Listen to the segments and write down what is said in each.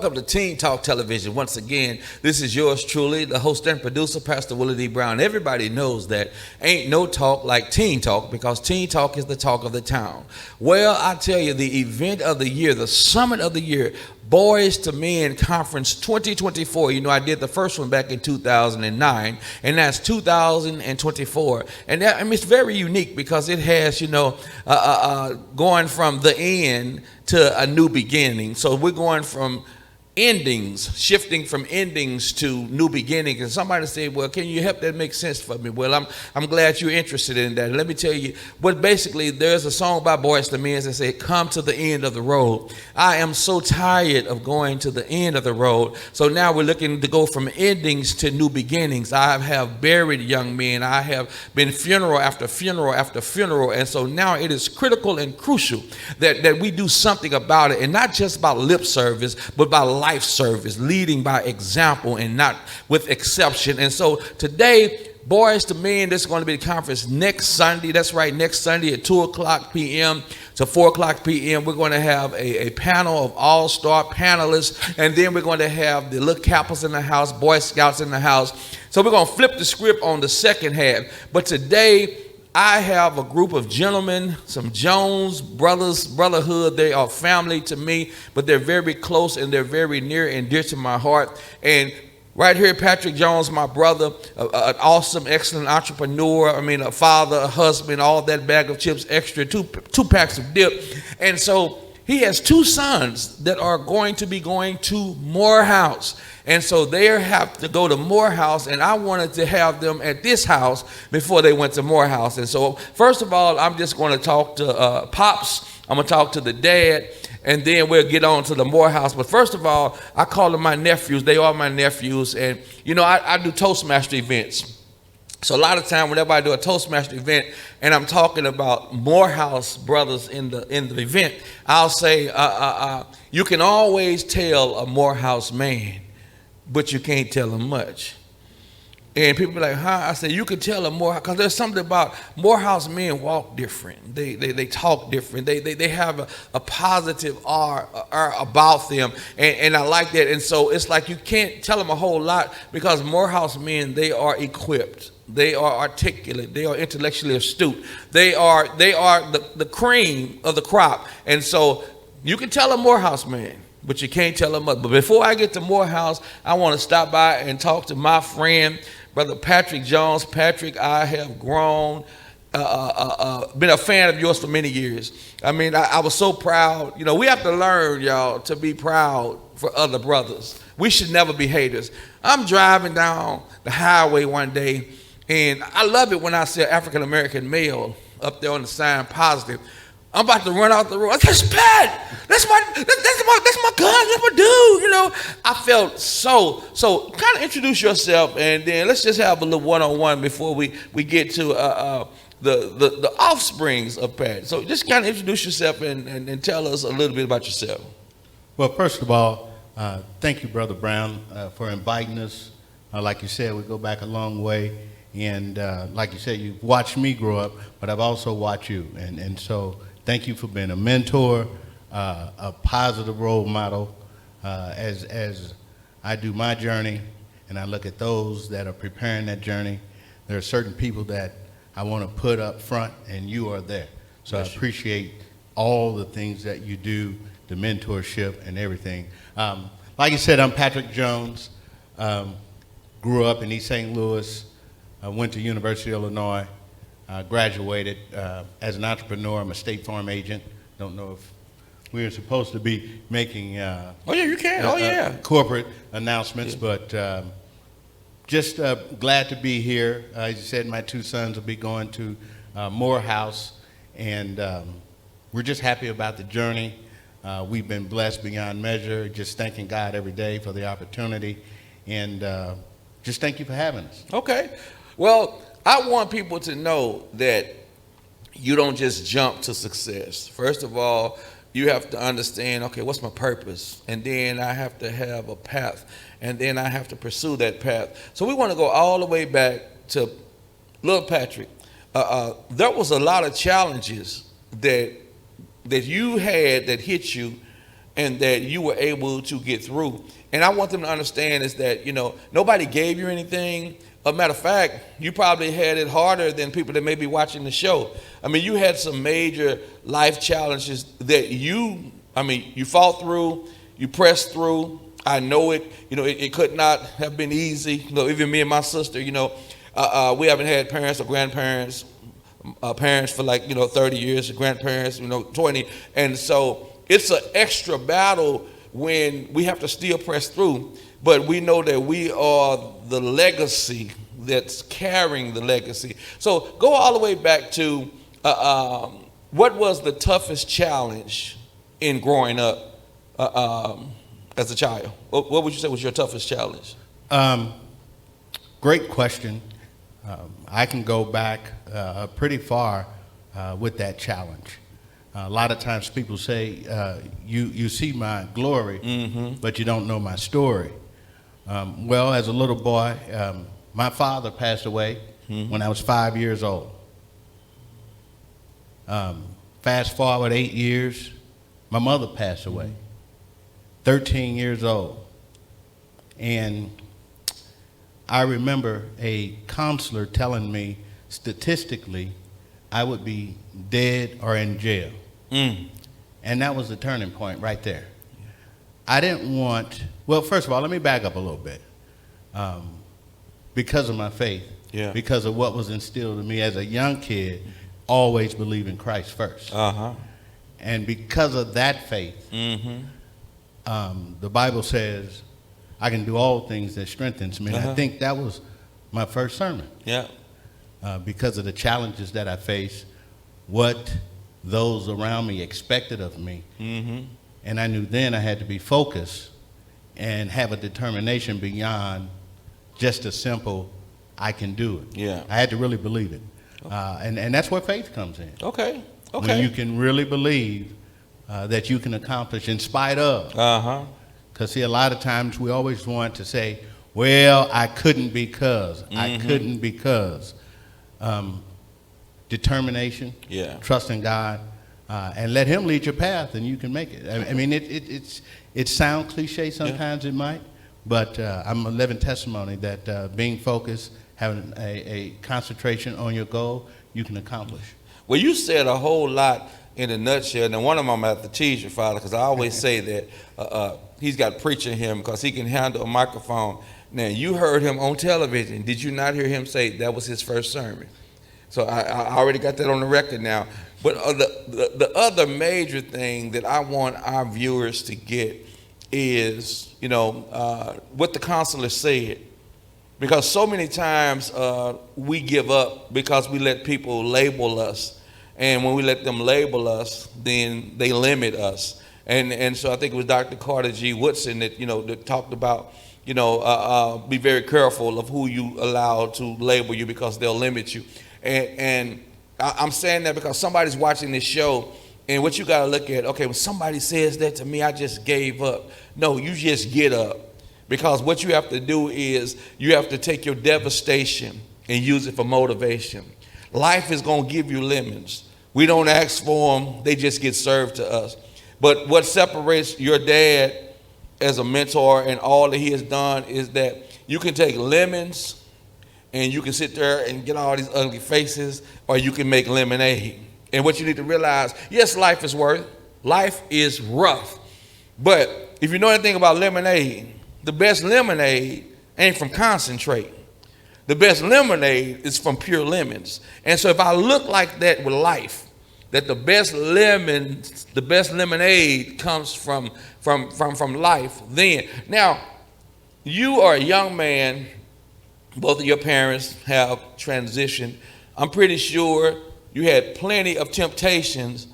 welcome to Teen Talk Television. Once again, this is yours truly, the host and producer, Pastor Willie D. Brown. Everybody knows that ain't no talk like Teen Talk because Teen Talk is the talk of the town. Well, I tell you, the event of the year, the summit of the year, Boys to Men Conference 2024. You know, I did the first one back in 2009, and that's 2024. And that, I mean, it's very unique because it has, going from the end to a new beginning. So we're going from endings, shifting from endings to new beginnings. And somebody said, well, can you help that make sense for me? Well, I'm glad you're interested in that. Let me tell you, but basically there's a song by Boys to Men that say, come to the end of the road. I am so tired of going to the end of the road. So now we're looking to go from endings to new beginnings. I have buried young men. I have been funeral after funeral after funeral. And so now it is critical and crucial that we do something about it, and not just about lip service, but by life service, leading by example and not with exception. And so today, Boys to Men, this is going to be the conference next Sunday. That's right, next Sunday at 2 o'clock p.m. to 4 o'clock p.m. We're going to have a panel of all-star panelists, and then we're going to have the little Kappas in the house, Boy Scouts in the house. So we're going to flip the script on the second half. But today, I have a group of gentlemen, some Jones brothers, brotherhood. They are family to me, but they're very close and they're very near and dear to my heart. And right here, Patrick Jones, my brother, an awesome, excellent entrepreneur. I mean, a father, a husband, all that bag of chips extra, two packs of dip. And so he has two sons that are going to be going to Morehouse. And so they have to go to Morehouse, and I wanted to have them at this house before they went to Morehouse. And so first of all, I'm just going to talk to Pops. I'm going to talk to the dad, and then we'll get on to the Morehouse. But first of all, I call them my nephews. They are my nephews. And, I do Toastmaster events. So a lot of time whenever I do a Toastmaster event and I'm talking about Morehouse brothers in the event, I'll say, you can always tell a Morehouse man, but you can't tell them much. And people be like, huh? I say, you can tell them more, because there's something about Morehouse men walk different. They talk different. They have a positive aura about them. And I like that. And so it's like you can't tell them a whole lot because Morehouse men, they are equipped. They are articulate. They are intellectually astute. They are the cream of the crop. And so you can tell a Morehouse man, but you can't tell them much. But before I get to Morehouse, I want to stop by and talk to my friend, Brother Patrick Jones. Patrick, I have grown, been a fan of yours for many years. I mean, I was so proud. We have to learn, y'all, to be proud for other brothers. We should never be haters. I'm driving down the highway one day, and I love it when I see an African-American male up there on the sign positive. I'm about to run out the road. That's Pat. That's my gun. That's my dude. I felt so. Kind of introduce yourself, and then let's just have a little one-on-one before we get to the offsprings of Pat. So just kind of introduce yourself and tell us a little bit about yourself. Well, first of all, thank you, Brother Brown, for inviting us. Like you said, we go back a long way, and like you said, you've watched me grow up, but I've also watched you, and so. Thank you for being a mentor, a positive role model. As I do my journey and I look at those that are preparing that journey, there are certain people that I want to put up front, and you are there. So I appreciate all the things that you do, the mentorship and everything. Like you said, I'm Patrick Jones. Grew up in East St. Louis. I went to University of Illinois. Graduated as an entrepreneur. I'm a State Farm agent. Don't know if we were supposed to be making oh yeah, you can. Corporate announcements, yeah. But just glad to be here. As you said, my two sons will be going to Morehouse, and we're just happy about the journey. We've been blessed beyond measure. Just thanking God every day for the opportunity, and just thank you for having us. Okay. Well, I want people to know that you don't just jump to success. First of all, you have to understand, okay, what's my purpose? And then I have to have a path, and then I have to pursue that path. So we want to go all the way back to little Patrick. There was a lot of challenges that you had that hit you and that you were able to get through. And I want them to understand is that, nobody gave you anything. A matter of fact, you probably had it harder than people that may be watching the show. I mean, you had some major life challenges that you fought through, you pressed through. I know it. It could not have been easy. Even me and my sister, we haven't had parents or grandparents, parents for 30 years, grandparents, 20. And so it's an extra battle when we have to still press through. But we know that we are the legacy that's carrying the legacy. So go all the way back to what was the toughest challenge in growing up as a child? What would you say was your toughest challenge? Great question. I can go back pretty far with that challenge. A lot of times people say, you see my glory, but you don't know my story. Well, as a little boy, my father passed away when I was 5 years old. Fast forward 8 years, my mother passed away, 13 years old. And I remember a counselor telling me statistically I would be dead or in jail. And that was the turning point right there. I didn't want, well, first of all, let me back up a little bit. Because of my faith, because of what was instilled in me as a young kid, always believe in Christ first. And because of that faith, the Bible says, I can do all things that strengthens me. And I think that was my first sermon. Because of the challenges that I faced, what those around me expected of me. And I knew then I had to be focused and have a determination beyond just a simple, I can do it. I had to really believe it. And that's where faith comes in. Okay. When you can really believe that you can accomplish in spite of. Because see, a lot of times we always want to say, well, I couldn't because. I couldn't because. Determination, trusting God, and let Him lead your path, and you can make it. I mean, it sounds cliche sometimes, it might, but I'm a living testimony that being focused, having a concentration on your goal, you can accomplish. Well, you said a whole lot in a nutshell, and one of them I'm going to have to tease your father, because I always say that he's got preach in him because he can handle a microphone. Now, you heard him on television. Did you not hear him say that was his first sermon? So I already got that on the record now. But the other major thing that I want our viewers to get is, what the counselor said. Because so many times we give up because we let people label us. And when we let them label us, then they limit us. And so I think it was Dr. Carter G. Woodson that, that talked about, be very careful of who you allow to label you because they'll limit you. And I'm saying that because somebody's watching this show, and what you got to look at, okay, when somebody says that to me, I just gave up. No, you just get up. Because what you have to do is you have to take your devastation and use it for motivation. Life is going to give you lemons. We don't ask for them. They just get served to us. But what separates your dad as a mentor and all that he has done is that you can take lemons and you can sit there and get all these ugly faces, or you can make lemonade. And what you need to realize, yes, life is rough. But if you know anything about lemonade, the best lemonade ain't from concentrate. The best lemonade is from pure lemons. And so if I look like that with life, that the best lemonade comes from life, then. Now, you are a young man. Both of your parents have transitioned. I'm pretty sure you had plenty of temptations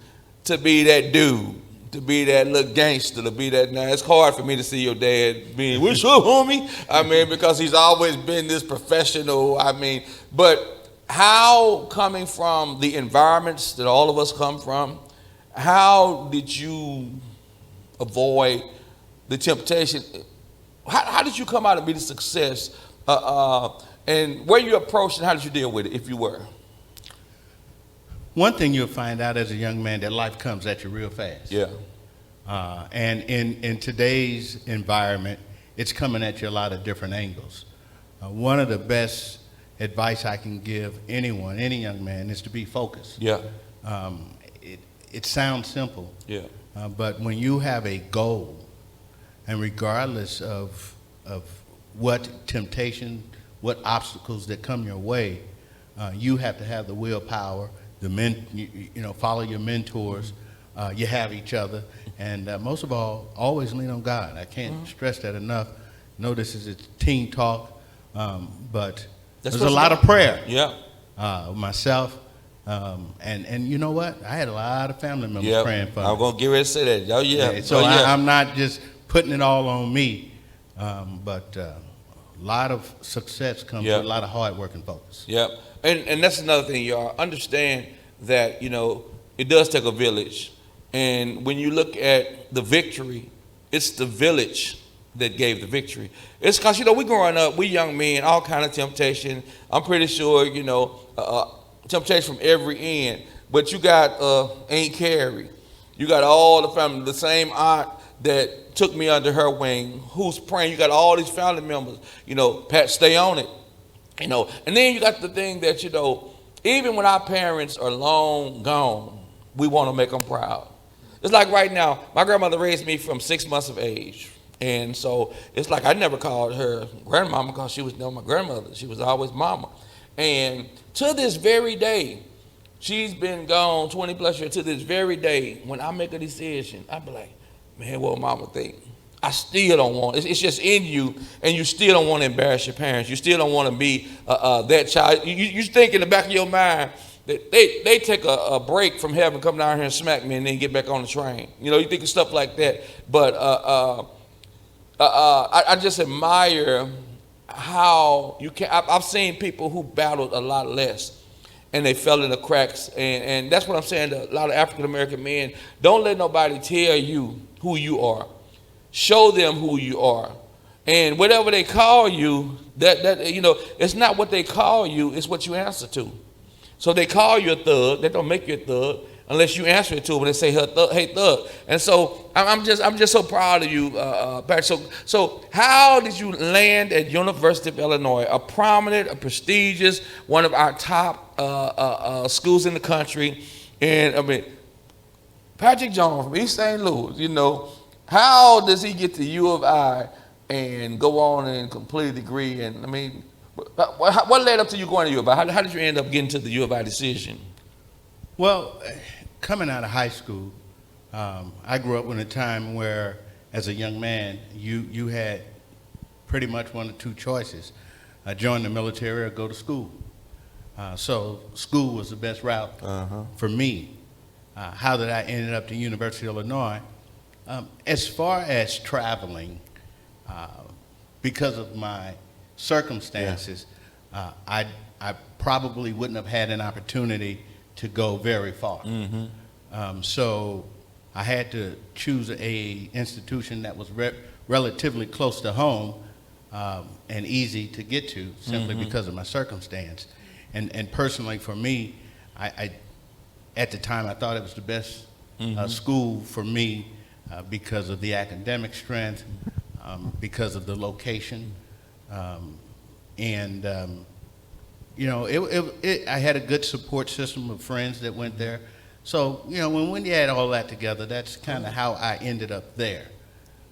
to be that dude, to be that little gangster, to be that. Now, it's hard for me to see your dad being, what's up, homie? Because he's always been this professional. But how, coming from the environments that all of us come from, how did you avoid the temptation? How did you come out and be the success? And where you approached and how did you deal with it, if you were? One thing you'll find out as a young man, that life comes at you real fast. And in today's environment, it's coming at you a lot of different angles. One of the best advice I can give anyone, any young man, is to be focused. Yeah. It sounds simple, Yeah. but when you have a goal, and regardless of what temptation, what obstacles that come your way, you have to have the willpower, follow your mentors, you have each other, and most of all, always lean on God. I can't stress that enough. I know this is a teen talk, but there's a lot of prayer. Yeah. Myself, and you know what? I had a lot of family members praying for me. I'm going to get ready to say that. Oh, yeah. So I'm not just putting it all on me, but a lot of success comes with a lot of hard work and focus. Yeah. And that's another thing, y'all. Understand that, it does take a village. And when you look at the victory, it's the village that gave the victory. It's because, we growing up, we young men, all kind of temptation. I'm pretty sure, temptation from every end. But you got Aunt Carrie. You got all the family, the same aunt that took me under her wing, who's praying. You got all these family members, Pat, stay on it. And then you got the thing that, even when our parents are long gone, we want to make them proud. It's like right now, my grandmother raised me from 6 months of age. And so it's like I never called her grandmama because she was never my grandmother. She was always mama. And to this very day, she's been gone 20 plus years. To this very day, when I make a decision, I be like, man, what mama think? I still don't want it. It's just in you, and you still don't want to embarrass your parents. You still don't want to be that child. You think in the back of your mind that they take a break from heaven, come down here and smack me, and then get back on the train. You think of stuff like that. But I just admire how you can. I've seen people who battled a lot less, and they fell in the cracks. And that's what I'm saying to a lot of African American men. Don't let nobody tell you who you are. Show them who you are. And whatever they call you, it's not what they call you, it's what you answer to. So they call you a thug, they don't make you a thug unless you answer it to them when they say, hey, thug. And so I'm just so proud of you, Patrick. So how did you land at University of Illinois, a prominent, a prestigious, one of our top schools in the country? And Patrick Jones from East St. Louis, how does he get to U of I and go on and complete a degree? And what led up to you going to U of I? How did you end up getting to the U of I decision? Well, coming out of high school, I grew up in a time where, as a young man, you had pretty much one of two choices: join the military or go to school. So school was the best route for me. How did I end up to University of Illinois? As far as traveling, because of my circumstances, I probably wouldn't have had an opportunity to go very far. So I had to choose a institution that was relatively close to home and easy to get to, simply because of my circumstance. And personally, for me, I at the time I thought it was the best school for me. Because of the academic strength, because of the location, and I had a good support system of friends that went there. So when you add all that together, that's kind of how I ended up there,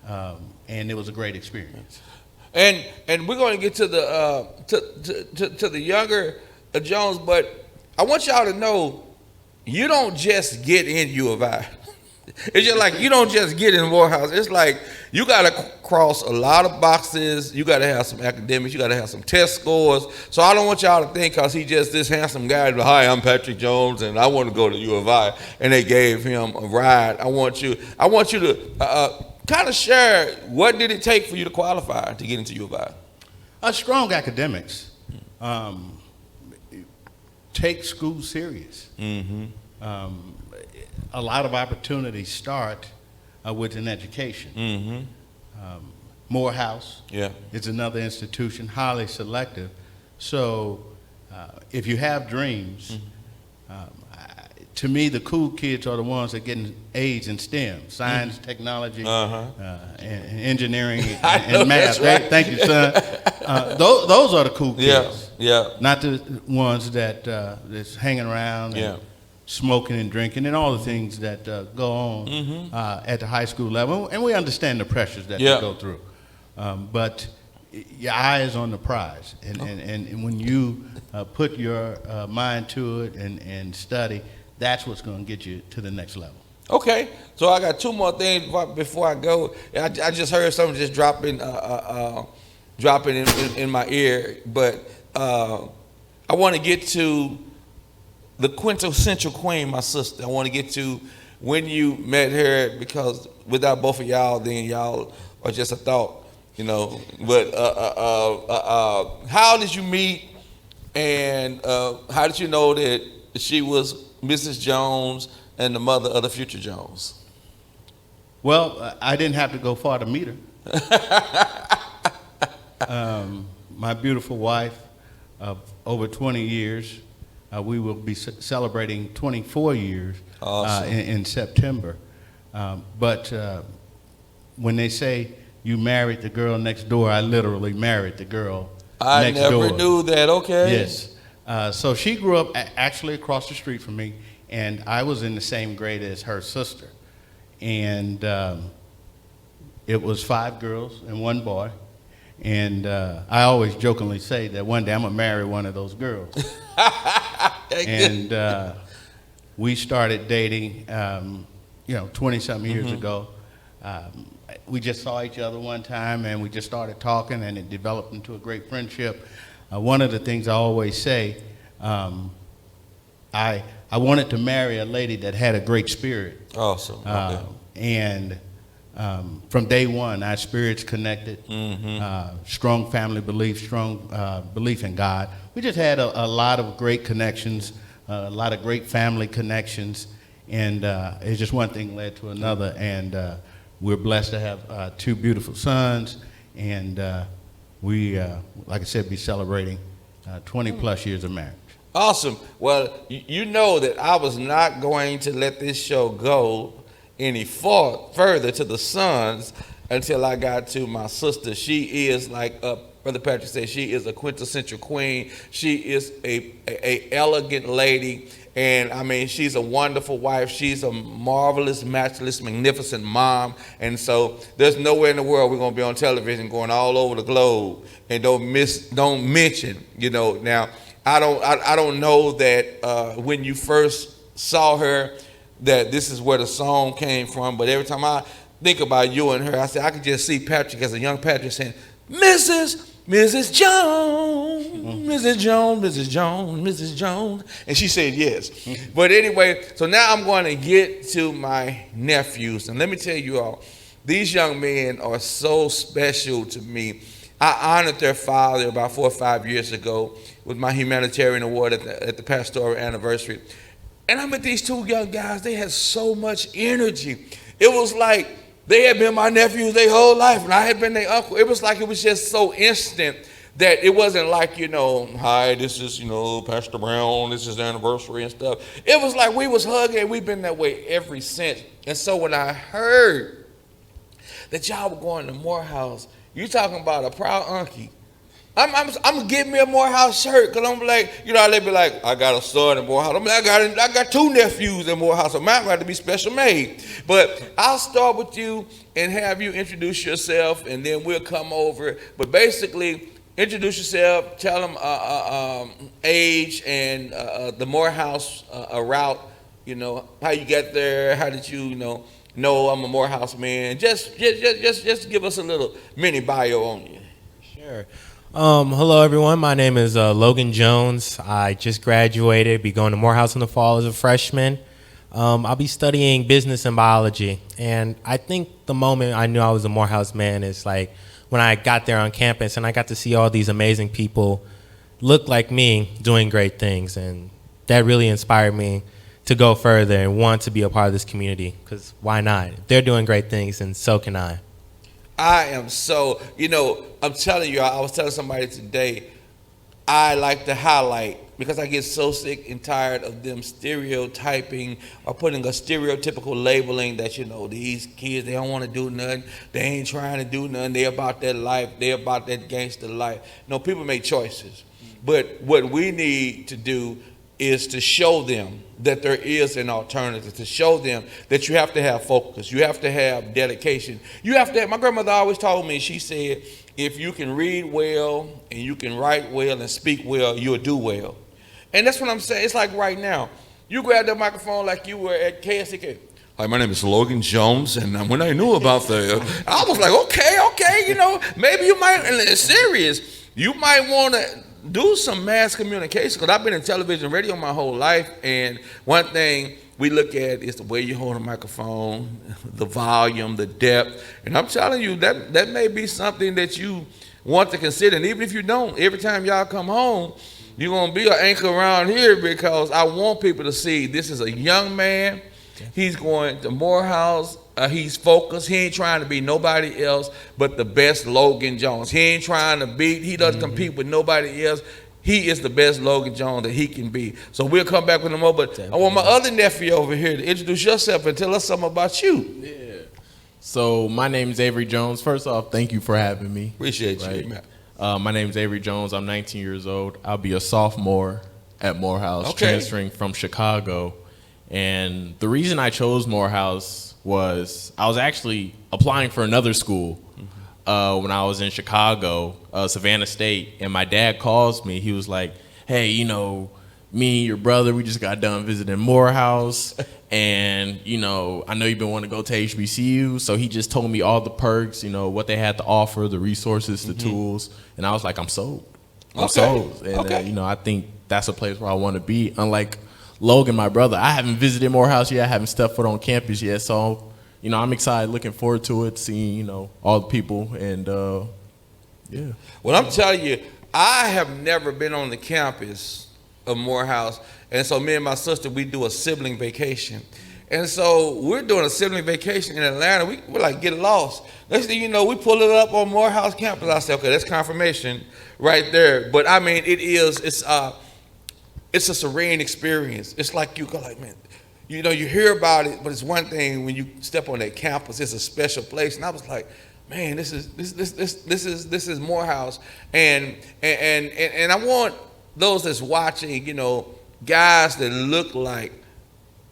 and it was a great experience. And we're going to get to the to the younger Jones, but I want y'all to know you don't just get in U of I. It's just like you don't just get in Morehouse. It's like you got to cross a lot of boxes. You got to have some academics. You got to have some test scores. So I don't want y'all to think because he's just this handsome guy. Hi, I'm Patrick Jones, and I want to go to U of I, and they gave him a ride. I want you to kind of share what did it take for you to qualify to get into U of I. Strong academics. Take school serious. A lot of opportunities start with an education. Morehouse is another institution, highly selective. So if you have dreams, to me, the cool kids are the ones that getting A's in STEM, science, technology, and engineering, I know and math. that's right. Thank you, son. Those are the cool kids. Yeah. Not the ones that's hanging around and smoking and drinking and all the things that go on at the high school level. And we understand the pressures that they go through. But your eye is on the prize. And when you put your mind to it and study, that's what's going to get you to the next level. Okay, so I got two more things before I go. I just heard something just dropping in my ear, but I want to get to the quintessential queen, my sister. I want to get to when you met her, because without both of y'all, then y'all are just a thought, you know. But how did you meet, and how did you know that she was Mrs. Jones and the mother of the future Jones? Well, I didn't have to go far to meet her. My beautiful wife of over 20 years. We will be celebrating 24 years in September. But when they say you married the girl next door, I literally married the girl next door. I never knew that. Okay. Yes. So she grew up actually across the street from me, and I was in the same grade as her sister. And it was 5 girls and 1 boy. And I always jokingly say that one day I'm going to marry one of those girls. And we started dating, 20-something years ago. We just saw each other one time, and we just started talking, and it developed into a great friendship. One of the things I always say, I wanted to marry a lady that had a great spirit. Awesome. Okay. And from day one, our spirits connected, strong family belief, strong belief in God. We just had a lot of great connections, a lot of great family connections, and it's just one thing led to another, and we're blessed to have 2 beautiful sons, and we, like I said, be celebrating 20 plus years of marriage. Awesome. Well, you know that I was not going to let this show go any further to the sons until I got to my sister. She is, like Brother Patrick said, she is a quintessential queen. She is a elegant lady, and I mean, she's a wonderful wife. She's a marvelous, matchless, magnificent mom, and so there's nowhere in the world we're going to be on television going all over the globe and don't mention, Now, I don't know that when you first saw her, that this is where the song came from, but every time I think about you and her, I can just see Patrick as a young Patrick saying, Mrs. Jones, Mrs. Jones, Mrs. Jones, Mrs. Jones, and she said yes. But anyway, so now I'm going to get to my nephews, and let me tell you all, these young men are so special to me. I honored their father about 4 or 5 years ago with my humanitarian award at the pastoral anniversary. And I met these 2 young guys. They had so much energy. It was like they had been my nephews their whole life, and I had been their uncle. It was like it was just so instant that it wasn't like, hi, this is, Pastor Brown, this is the anniversary and stuff. It was like we was hugging, and we've been that way ever since. And so when I heard that y'all were going to Morehouse, you talking about a proud unkie. I'm gonna get me a Morehouse shirt, because I'm like, they be like, I got a son in Morehouse. I'm like, I got 2 nephews in Morehouse. So mine got to be special made. But I'll start with you and have you introduce yourself, and then we'll come over. But basically, introduce yourself, tell them age and the Morehouse route. How you get there, how did you, know I'm a Morehouse man. Just give us a little mini bio on you. Sure. Hello, everyone. My name is Logan Jones. I just graduated, be going to Morehouse in the fall as a freshman. I'll be studying business and biology. And I think the moment I knew I was a Morehouse man is like when I got there on campus and I got to see all these amazing people look like me doing great things. And that really inspired me to go further and want to be a part of this community, because why not? If they're doing great things, and so can I. I am so, I'm telling you, I was telling somebody today, I like to highlight because I get so sick and tired of them stereotyping or putting a stereotypical labeling that, these kids, they don't want to do nothing. They ain't trying to do nothing. They about that life. They about that gangster life. No, people make choices. But what we need to do is to show them that there is an alternative, to show them that you have to have focus. You have to have dedication. You have to have, my grandmother always told me, she said, if you can read well and you can write well and speak well, you'll do well. And that's what I'm saying. It's like right now, you grab that microphone like you were at KSCK. Hi, my name is Logan Jones, and when I knew about I was like, okay, maybe you might, and it's serious, you might want to do some mass communication, because I've been in television and radio my whole life, and one thing we look at is the way you hold a microphone, the volume, the depth, and I'm telling you that may be something that you want to consider, and even if you don't, every time y'all come home, you're going to be an anchor around here, because I want people to see this is a young man. He's going to Morehouse. He's focused. He ain't trying to be nobody else but the best Logan Jones. He doesn't compete with nobody else. He is the best Logan Jones that he can be. So we'll come back with him more, but I want my other nephew over here to introduce yourself and tell us something about you. Yeah. So my name is Avery Jones. First off, thank you for having me. Appreciate you, man. My name is Avery Jones. I'm 19 years old. I'll be a sophomore at Morehouse, transferring from Chicago. And the reason I chose Morehouse was I was actually applying for another school when I was in Chicago, Savannah State. And my dad calls me. He was like, hey, me and your brother, we just got done visiting Morehouse. And, I know you've been wanting to go to HBCU. So he just told me all the perks, what they had to offer, the resources, the tools. And I was like, I'm sold. I'm sold. And, I think that's a place where I want to be. Unlike Logan, my brother, I haven't visited Morehouse yet. I haven't stepped foot on campus yet. So, I'm excited, looking forward to it, seeing, all the people. And, yeah. Well, I'm telling you, I have never been on the campus of Morehouse. And so me and my sister, we do a sibling vacation. And so we're doing a sibling vacation in Atlanta. We're like, get lost. Next thing you know, we pull it up on Morehouse campus. I said, okay, that's confirmation right there. But I mean, it's a serene experience. It's like you go like, man, you hear about it, but it's one thing when you step on that campus. It's a special place. And I was like, man, this is Morehouse. And I want those that's watching, guys that look like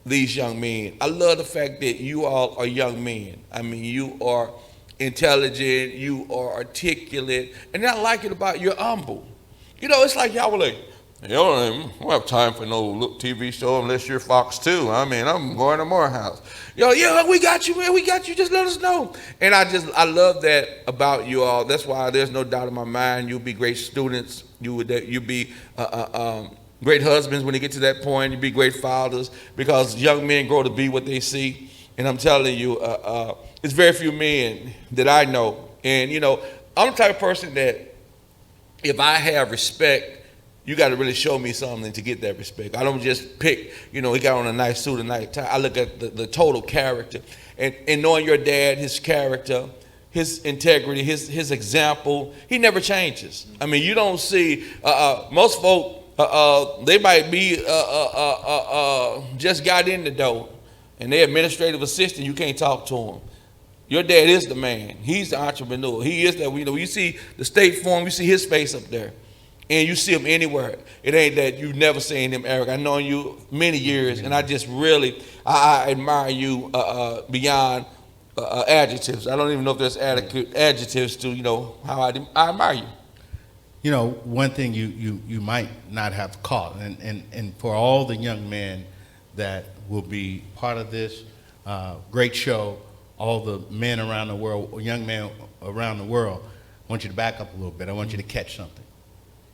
these young men. I love the fact that you all are young men. I mean, you are intelligent, you are articulate, and I like it about you're humble. It's like y'all were like, I don't have time for no TV show unless you're Fox 2. I mean, I'm going to Morehouse. Yeah, we got you, man. We got you. Just let us know. And I love that about you all. That's why there's no doubt in my mind you'll be great students. You'll be great husbands when they get to that point. You'll be great fathers, because young men grow to be what they see. And I'm telling you, it's very few men that I know. And, I'm the type of person that if I have respect, you got to really show me something to get that respect. I don't just pick, he got on a nice suit, a nice tie. I look at the total character. And knowing your dad, his character, his integrity, his example, he never changes. I mean, you don't see, most folk, they might be just got in the door, and they're administrative assistant, you can't talk to them. Your dad is the man. He's the entrepreneur. He is that. You see the State Farm, you see his face up there. And you see him anywhere. It ain't that you've never seen him, Eric. I've known you many years, and I just really, I admire you beyond adjectives. I don't even know if there's adequate adjectives to, how I admire you. One thing you might not have caught, and for all the young men that will be part of this great show, all the men around the world, young men around the world, I want you to back up a little bit. I want you to catch something.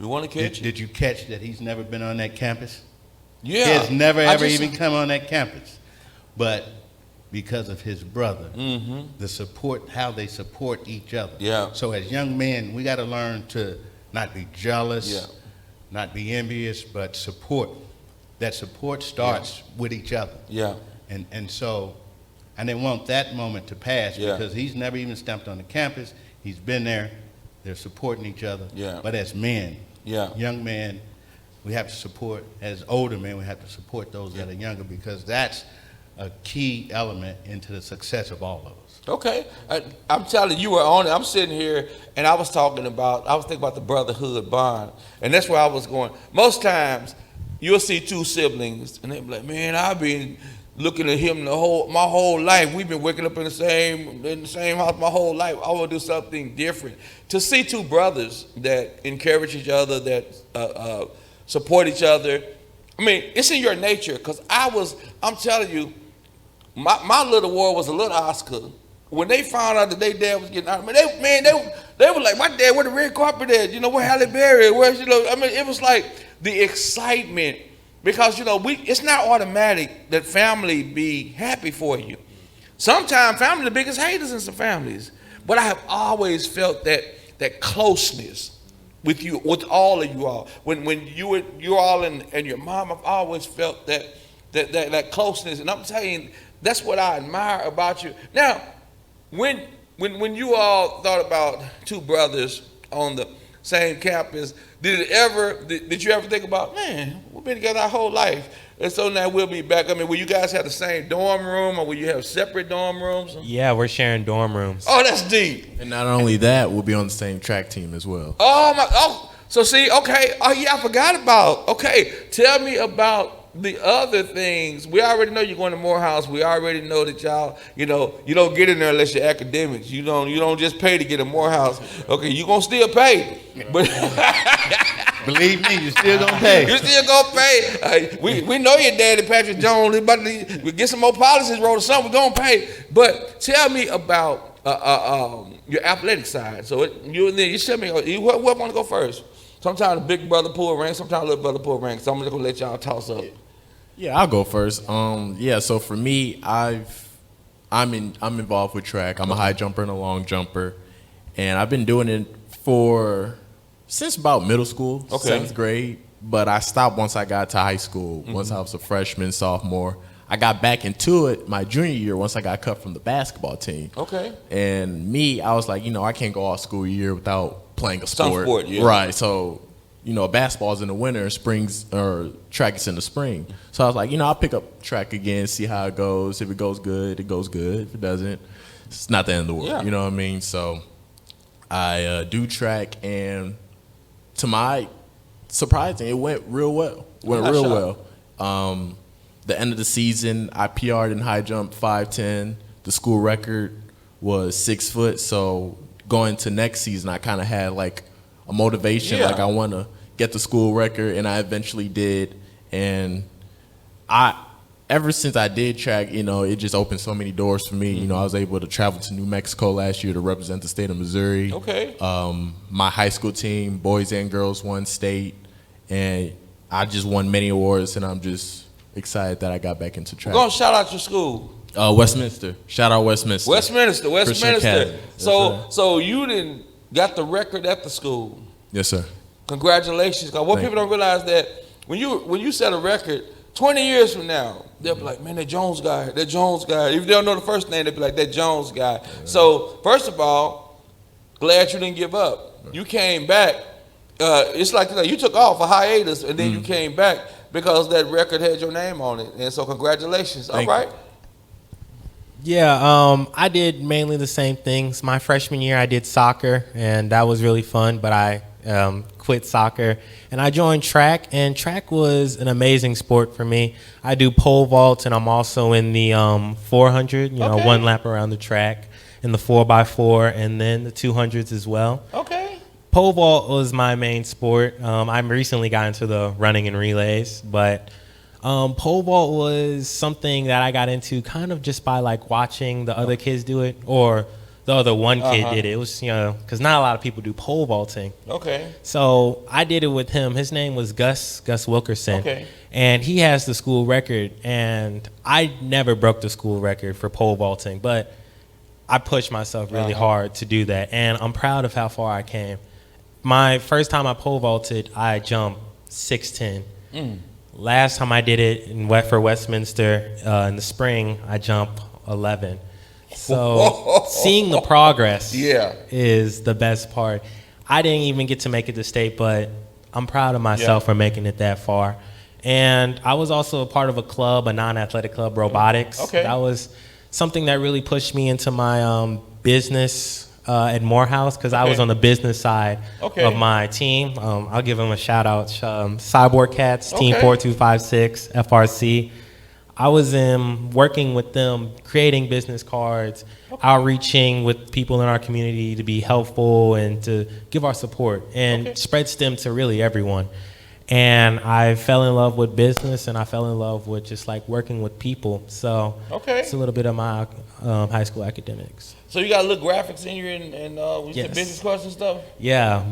You want to catch it? Did you catch that he's never been on that campus? Yeah. He has never, ever even come on that campus. But because of his brother, the support, how they support each other. Yeah. So as young men, we got to learn to not be jealous, not be envious, but support. That support starts with each other. Yeah. And so I didn't want that moment to pass because he's never even stepped on the campus. He's been there. They're supporting each other. Yeah. But as men, young men, we have to support, as older men, we have to support those that are younger, because that's a key element into the success of all of us. Okay, I'm telling you, were on it. I'm sitting here and I was thinking about the brotherhood bond, and that's where I was going. Most times, you'll see two siblings, and they be like, "Man, I've been looking at him my whole life. We've been waking up in the same house my whole life. I want to do something different." To see two brothers that encourage each other, that support each other. I mean, it's in your nature. Because I'm telling you, my little world was a little Oscar. When they found out that their dad was getting out, they were like, "My dad, where the red carpet at? You know, where Halle Berry? Where's, I mean, it was like the excitement, because, it's not automatic that family be happy for you. Sometimes family the biggest haters in some families. But I have always felt that closeness with you, with all of you all. When you all and your mom, I've always felt that closeness. And I'm telling you, that's what I admire about you. Now, when you all thought about two brothers on the same campus, did you ever think about, man, we've been together our whole life, and so now we'll be back? I mean, will you guys have the same dorm room, or will you have separate dorm rooms? Yeah, we're sharing dorm rooms. Oh, that's deep. And not only that, we'll be on the same track team as well. So see, okay. Oh yeah, I forgot about. Okay, tell me about the other things. We already know you're going to Morehouse. We already know that y'all, you don't get in there unless you're academics. You don't just pay to get in Morehouse. Okay, you gonna still pay, but Believe me, you still gonna pay. you still gonna pay. We know your daddy, Patrick Jones. We get some more policies wrote or something. We're gonna pay. But tell me about your athletic side. So you tell me what want to go first. Sometimes the big brother pull a rank, sometimes the little brother pull a rank. So I'm just gonna let y'all toss up. Yeah, I'll go first. So for me, I'm involved with track. I'm a high jumper and a long jumper, and I've been doing it since about middle school, Okay. 7th grade. But I stopped once I got to high school. Once I was a freshman, sophomore, I got back into it my junior year once I got cut from the basketball team. Okay. And I was like, I can't go all school year without playing a Some sport. sport, yeah. Right. So, basketball's in the winter, track is in the spring. So I was like, I'll pick up track again, see how it goes. If it goes good, it goes good. If it doesn't, it's not the end of the world. Yeah. You know what I mean? So I do track, and to my surprising, it went real well. The end of the season, I PR'd in high jump 5'10". The school record was 6 foot. So going to next season, I kind of had like a motivation, Yeah. like I want to get the school record, and I eventually did. And ever since I did track, it just opened so many doors for me. I was able to travel to New Mexico last year to represent the state of Missouri. Okay. My high school team, boys and girls, won state, and I just won many awards, and I'm just excited that I got back into track. We're gonna shout out your school. Westminster. Shout out Westminster. Westminster. Christian Academy. Yes, sir. So you didn't got the record at the school. Yes, sir. Congratulations. 'Cause what Thank people don't realize that when you set a record, 20 years from now, they'll be like, man, that Jones guy. If they don't know the first name, they'll be like, that Jones guy. Yeah. So first of all, glad you didn't give up. You came back. It's like you took off a hiatus, and then you came back because that record had your name on it. And so congratulations. Thank all right. you. Yeah, I did mainly the same things. My freshman year, I did soccer, and that was really fun, but I quit soccer, and I joined track, and track was an amazing sport for me. I do pole vault, and I'm also in the 400, Okay. one lap around the track, in the 4x4, and then the 200s as well. Okay. Pole vault was my main sport. I recently got into the running and relays, but pole vault was something that I got into kind of just by like watching the other kids do it, or the other one kid did it. It was, because not a lot of people do pole vaulting. Okay. So I did it with him. His name was Gus Wilkerson. Okay. And he has the school record, and I never broke the school record for pole vaulting, but I pushed myself really hard to do that, and I'm proud of how far I came. My first time I pole vaulted, I jumped 6'10". Last time I did it for Westminster in the spring, I jumped 11. So seeing the progress Yeah. is the best part. I didn't even get to make it to state, but I'm proud of myself for making it that far. And I was also a part of a club, a non-athletic club, robotics. Okay. That was something that really pushed me into my business at Morehouse, because I was on the business side of my team. I'll give them a shout out. Cyborg Cats, Team 4256, FRC. I was working with them, creating business cards, outreaching with people in our community to be helpful and to give our support and spread STEM to really everyone. And I fell in love with business, and I fell in love with just like working with people. So it's a little bit of my high school academics. So you got little graphics in here and Yes. business cards and stuff? Yeah,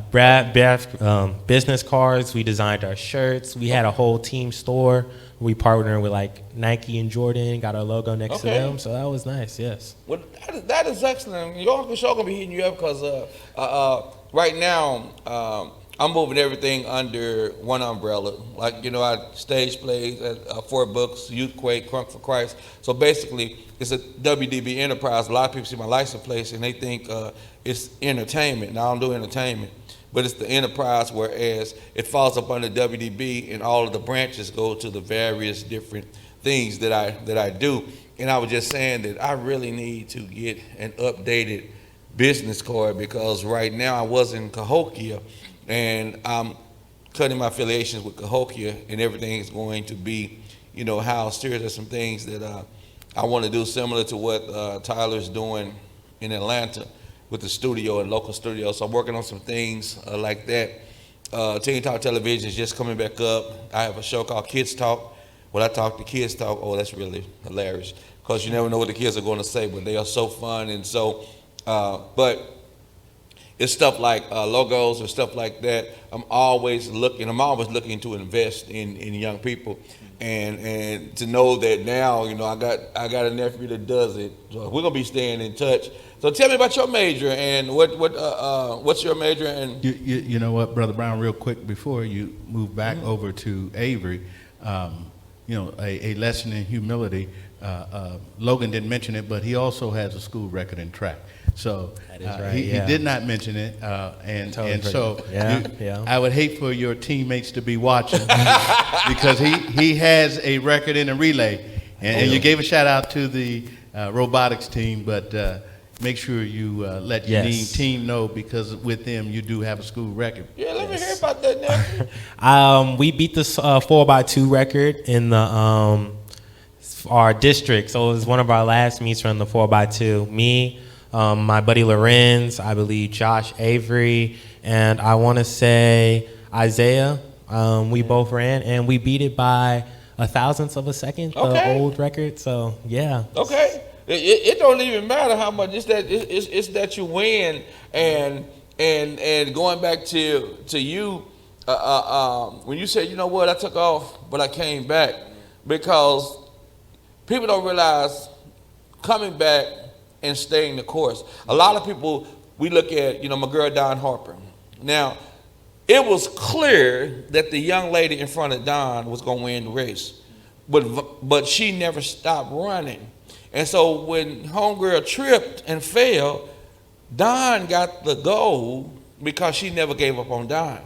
business cards. We designed our shirts. We had a whole team store. We partnered with like Nike and Jordan, got our logo next to them. So that was nice, yes. Well, that is excellent. Your Uncle Show gonna be hitting you up because right now I'm moving everything under one umbrella. Like, you know, I stage plays at 4 Books, Youthquake, Crunk for Christ. So basically, it's a WDB enterprise. A lot of people see my license plate and they think it's entertainment. Now, I don't do entertainment, but it's the enterprise, whereas it falls up under WDB and all of the branches go to the various different things that I do. And I was just saying that I really need to get an updated business card, because right now I was in Cahokia, and I'm cutting my affiliations with Cahokia, and everything is going to be, you know, housed here. There's some things that I want to do similar to what Tyler's doing in Atlanta with the studio and local studio. So I'm working on some things like that. Teen Talk Television is just coming back up. I have a show called Kids Talk. When I talk to Kids Talk, oh, that's really hilarious, because you never know what the kids are going to say, but they are so fun. And so, but it's stuff like logos or stuff like that. I'm always looking to invest in young people, and to know that now, you know, I got a nephew that does it. So we're gonna be staying in touch. So tell me about your major and what's your major and You know what, Brother Brown, real quick before you move back over to Avery, you know, a lesson in humility. Logan didn't mention it, but he also has a school record in track. So That is right, he yeah. did not mention it, and so Yeah. I would hate for your teammates to be watching because he has a record in a relay, and you gave a shout out to the robotics team, but make sure you let your team know, because with them you do have a school record. yeah, let me hear about that now. We beat the 4x2 record in the our district. So it was one of our last meets from the 4x2. Me, my buddy Lorenz, I believe Josh Avery, and I want to say Isaiah. We both ran, and we beat it by 1/1000th of a second, the old record. So yeah. Okay. It don't even matter how much. It's that you win, and going back to you, when you said, you know what, I took off, but I came back, because people don't realize coming back and staying the course. A lot of people, we look at, you know, my girl Dawn Harper. Now, it was clear that the young lady in front of Dawn was going to win the race, but she never stopped running. And so when homegirl tripped and fell, Dawn got the gold because she never gave up on Dawn.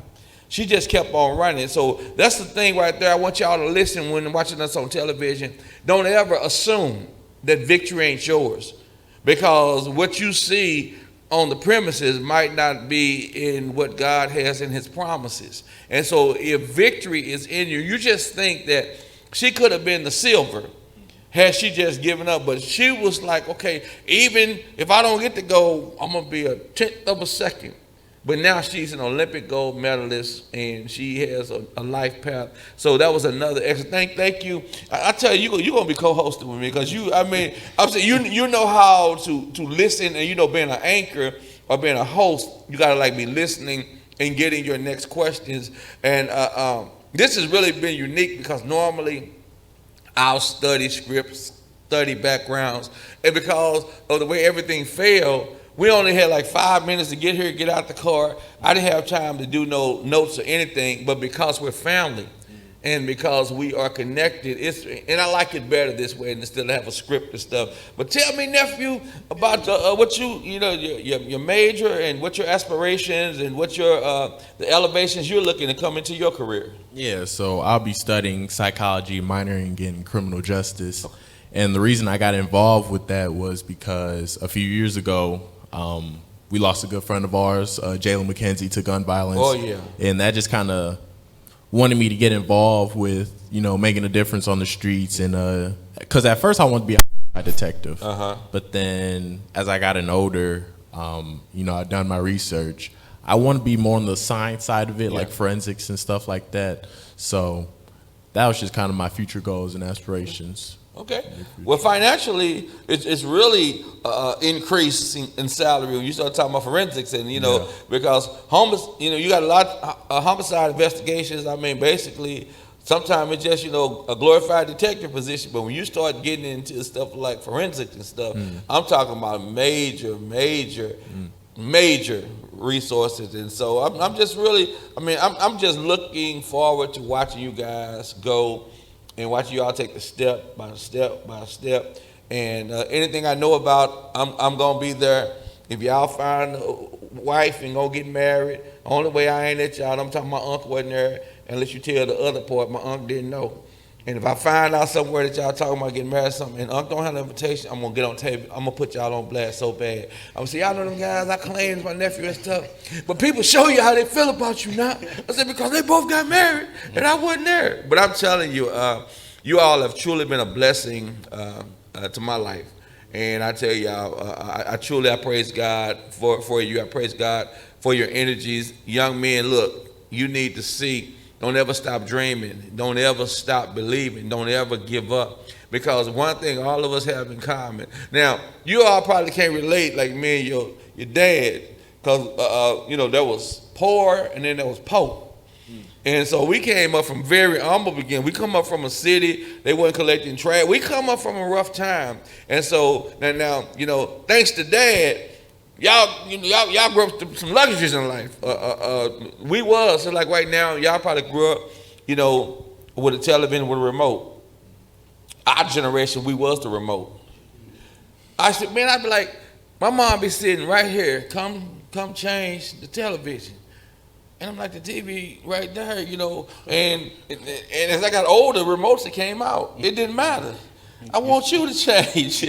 She just kept on running. So that's the thing right there. I want y'all to listen when watching us on television. Don't ever assume that victory ain't yours, because what you see on the premises might not be in what God has in his promises. And so if victory is in you, you just think that she could have been the silver had she just given up. But she was like, okay, even if I don't get the gold, I'm going to be 1/10 of a second. But now she's an Olympic gold medalist, and she has a life path. So that was another excellent. Thank you. I tell you, you're going to be co-hosting with me, because I'm saying you know how to listen, and you know, being an anchor or being a host, you got to like be listening and getting your next questions. And this has really been unique, because normally I'll study scripts, study backgrounds, and because of the way everything failed, we only had like 5 minutes to get here, get out the car. I didn't have time to do no notes or anything, but because we're family, And because we are connected, and I like it better this way instead of have a script and stuff. But tell me, nephew, about what your major and what your aspirations and what your the elevations you're looking to come into your career. Yeah, so I'll be studying psychology, minoring in criminal justice. And the reason I got involved with that was because a few years ago, we lost a good friend of ours, Jalen McKenzie, to gun violence. Oh, yeah. And that just kind of wanted me to get involved with, making a difference on the streets. And because at first I wanted to be a detective. But then as I gotten older, I've done my research. I want to be more on the science side of it, like forensics and stuff like that. So that was just kind of my future goals and aspirations. Okay. Well, financially, it's really increasing in salary when you start talking about forensics, and because you got a lot of homicide investigations. I mean, basically, sometimes it's just a glorified detective position, but when you start getting into stuff like forensics and stuff, I'm talking about major resources. And so I'm just really, I'm just looking forward to watching you guys go and watching you all take the step by step by step. And anything I know about, I'm going to be there. If y'all find a wife and go get married, only way I ain't at y'all, I'm talking my uncle wasn't there, unless you tell the other part, my uncle didn't know. And if I find out somewhere that y'all talking about getting married or something, and uncle don't have an invitation, I'm going to get on tape. I'm going to put y'all on blast so bad. I'm going to say, y'all know them guys, I claim it's my nephew and stuff. But people show you how they feel about you now. I said, because they both got married, and I wasn't there. But I'm telling you, you all have truly been a blessing to my life. And I tell y'all, I truly praise God for you. I praise God for your energies. Young men, look, you need to see. Don't ever stop dreaming. Don't ever stop believing. Don't ever give up. Because one thing all of us have in common. Now, you all probably can't relate like me and your dad. Because, there was poor and then there was poor. And so we came up from very humble beginning. We come up from a city, they weren't collecting trash. We come up from a rough time. And so now thanks to Dad, y'all grew up with some luxuries in life. We was, so like right now, y'all probably grew up, with a television with a remote. Our generation, we was the remote. I'd be like, my mom be sitting right here, come change the television. And I'm like, the TV right there, and as I got older, remotes that came out, it didn't matter. I want you to change.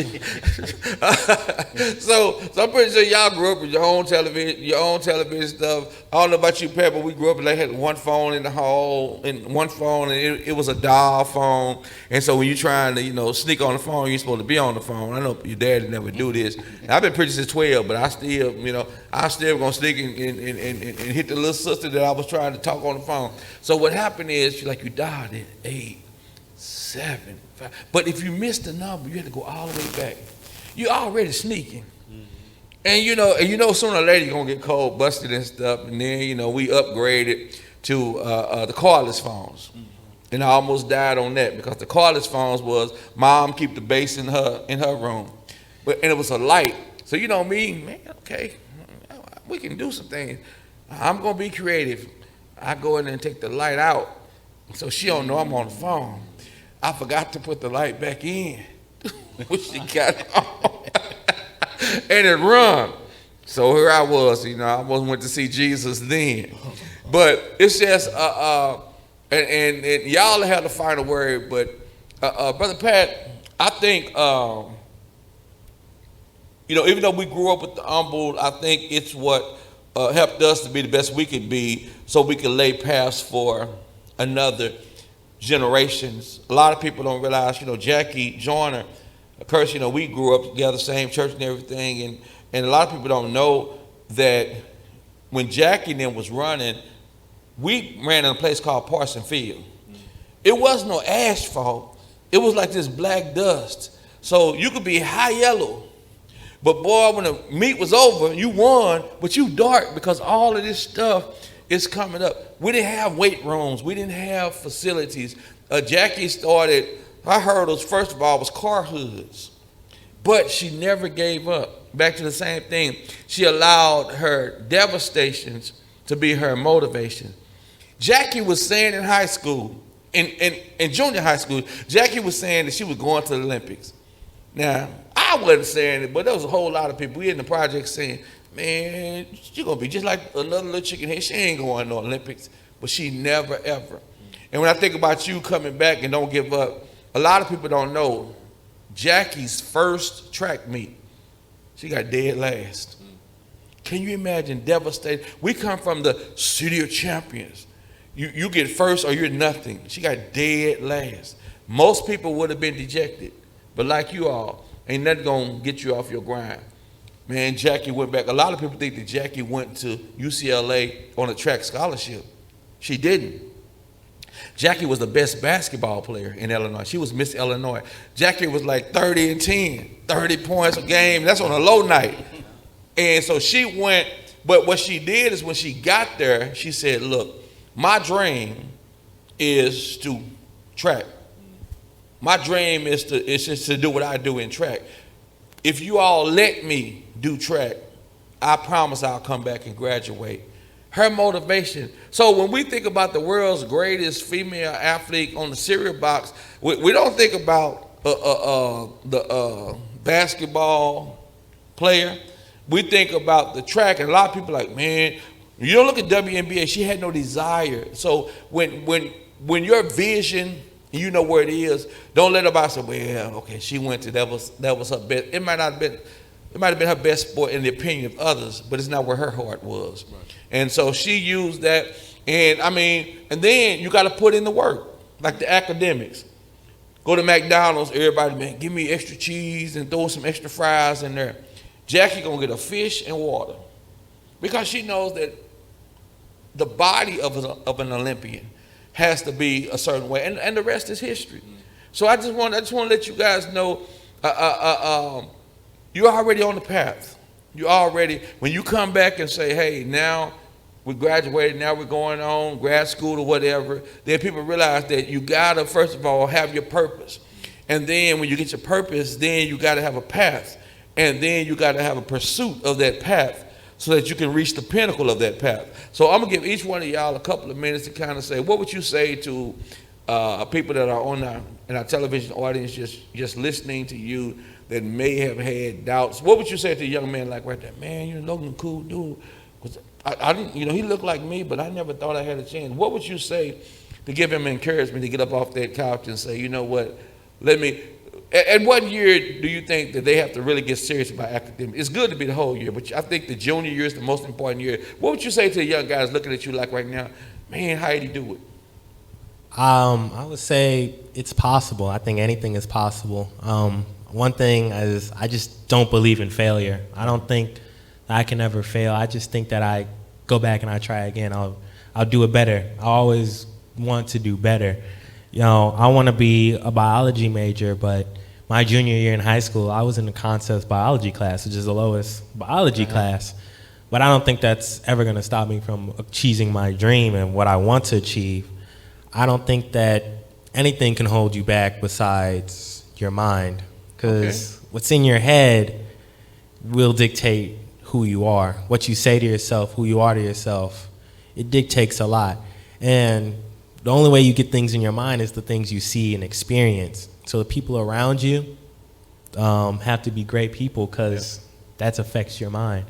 So I'm pretty sure y'all grew up with your own television stuff. I don't know about you, Pat, but we grew up and they had one phone in the hall and one phone, and it was a dial phone. And so when you're trying to, sneak on the phone, you're supposed to be on the phone. I know your dad never do this. And I've been preaching since 12, but I still gonna sneak and hit the little sister that I was trying to talk on the phone. So what happened is, you dialed at 8, 7, 5. But if you missed the number, you had to go all the way back. You're already sneaking. And sooner or later you're gonna get cold, busted and stuff. And then, we upgraded to the cordless phones. And I almost died on that because the cordless phones was mom keep the bass in her room. And it was a light. So me, man, okay, we can do some things. I'm gonna be creative. I go in there and take the light out so she don't know I'm on the phone. I forgot to put the light back in when she got home. And it run. So here I was, I almost went to see Jesus then. But it's just, and y'all have the final word, but Brother Pat, I think, even though we grew up with the humble, I think it's what helped us to be the best we could be so we could lay paths for another generations. A lot of people don't realize, Jackie Joyner, of course, we grew up together, same church and everything, and a lot of people don't know that when Jackie and them was running, we ran in a place called Parson Field. It wasn't no asphalt. It was like this black dust. So you could be high yellow, but boy, when the meet was over, you won, but you dark because all of this stuff is coming up. We didn't have weight rooms. We didn't have facilities. Jackie started, her hurdles, first of all, was car hoods. But she never gave up. Back to the same thing. She allowed her devastations to be her motivation. Jackie was saying in high school, in junior high school, Jackie was saying that she was going to the Olympics. Now, I wasn't saying it, but there was a whole lot of people. We in the project saying, man, she's going to be just like another little chicken head. She ain't going to the Olympics. But she never, ever. And when I think about you coming back and don't give up, a lot of people don't know Jackie's first track meet, she got dead last. Can you imagine devastated? We come from the city of champions. You get first or you're nothing. She got dead last. Most people would have been dejected. But like you all, ain't nothing going to get you off your grind. Man, Jackie went back. A lot of people think that Jackie went to UCLA on a track scholarship. She didn't. Jackie was the best basketball player in Illinois. She was Miss Illinois. Jackie was like 30 and 10, 30 points a game. That's on a low night. And so she went, but what she did is when she got there, she said, look, my dream is to track. My dream is just to do what I do in track. If you all let me do track, I promise I'll come back and graduate. Her motivation. So when we think about the world's greatest female athlete on the cereal box, we don't think about the basketball player. We think about the track, and a lot of people are like, man, you don't look at WNBA. She had no desire. So when your vision, you know where it is, don't let nobody say, well, okay, she went to that was her best. It might have been her best sport in the opinion of others, but it's not where her heart was. Right. And so she used that, and then you got to put in the work, like the academics. Go to McDonald's, everybody, man, give me extra cheese and throw some extra fries in there. Jackie gonna get a fish and water because she knows that the body of an Olympian has to be a certain way, and the rest is history. So I just want to let you guys know, you're already on the path. You already, when you come back and say, hey, now we graduated, now we're going on grad school or whatever, then people realize that you gotta, first of all, have your purpose. And then when you get your purpose, then you gotta have a path. And then you gotta have a pursuit of that path so that you can reach the pinnacle of that path. So I'm gonna give each one of y'all a couple of minutes to kind of say, what would you say to people that are on our television audience just listening to you that may have had doubts? What would you say to a young man like right there? Man, you know, Logan, a cool dude. I didn't, you know, he looked like me, but I never thought I had a chance. What would you say to give him encouragement to get up off that couch and say, you know what, at what year do you think that they have to really get serious about academics? It's good to be the whole year, but I think the junior year is the most important year. What would you say to the young guys looking at you like right now, man, how did he do it? I would say it's possible. I think anything is possible. One thing is I just don't believe in failure. I don't think I can ever fail. I just think that I go back and I try again. I'll do it better. I always want to do better. You know, I want to be a biology major, but my junior year in high school, I was in the concepts biology class, which is the lowest biology class. But I don't think that's ever going to stop me from achieving my dream and what I want to achieve. I don't think that anything can hold you back besides your mind, because what's in your head will dictate who you are. What you say to yourself, who you are to yourself, it dictates a lot. And the only way you get things in your mind is the things you see and experience. So the people around you have to be great people, because that affects your mind.